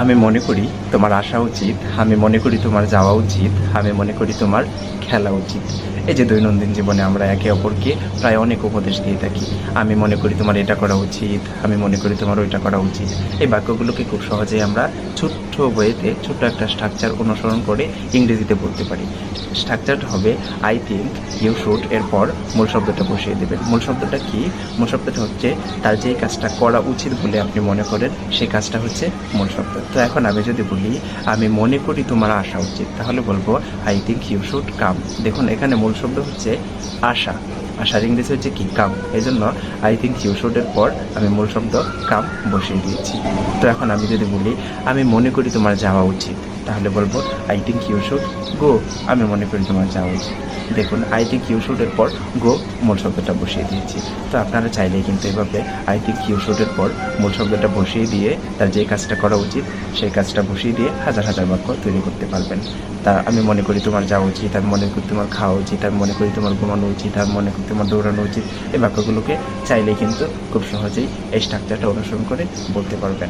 আমি মনে করি তোমার আসা উচিত, আমি মনে করি তোমার যাওয়া উচিত, আমি মনে করি তোমার খেলা উচিত। এই যে দৈনন্দিন জীবনে আমরা একে অপরকে প্রায় অনেক উপদেশ দিয়ে থাকি। আমি মনে করি তোমার এটা করা উচিত, আমি মনে করি তোমার ওইটা করা উচিত। এই বাক্যগুলোকে খুব সহজেই আমরা ছোট্ট বইতে ছোট্ট একটা স্ট্রাকচার অনুসরণ করে ইংরেজিতে বলতে পারি। স্ট্রাকচারটা হবে আই থিঙ্ক, ইউ শুড, এরপর মূল শব্দটা বসিয়ে দেবেন। মূল শব্দটা কি? মূল শব্দটা হচ্ছে তার যেই কাজটা করা উচিত বলে আপনি মনে করেন সেই কাজটা হচ্ছে মূল শব্দ। তো এখন আমি যদি বলি আমি মনে করি তোমার আসা উচিত, তাহলে বলবো I think you should come. দেখুন এখানে মূল শব্দ হচ্ছে আশা, আশার ইংরেজি হচ্ছে কি? কাম। এই জন্য আই থিঙ্ক ইউ শুডের পর আমি মূল শব্দ কাম বসিয়ে দিয়েছি। তো এখন আমি যদি বলি আমি মনে করি তোমার যাওয়া উচিত, তাহলে বলবো I think you should go. আমি মনে করি তোমার যাওয়া উচিত। দেখুন আই থিঙ্ক ইউ শুডের পর গো মূল শব্দটা বসিয়ে দিয়েছি। তো আপনারা চাইলেই কিন্তু এভাবে আই থিঙ্ক ইউ শুডের পর মূল শব্দটা বসিয়ে দিয়ে তার যে কাজটা করা উচিত সেই কাজটা বসিয়ে দিয়ে হাজার হাজার বাক্য তৈরি করতে পারবেন। তা আমি মনে করি তোমার যাওয়া উচিত, আমি মনে করি তোমার খাওয়া উচিত, আমি মনে করি তোমার ঘুমানো উচিত, আমি মনে করি তোমার দৌড়ানো উচিত। এই বাক্যগুলোকে চাইলেই কিন্তু খুব সহজেই এই স্ট্রাকচারটা অনুসরণ করে বলতে পারবেন।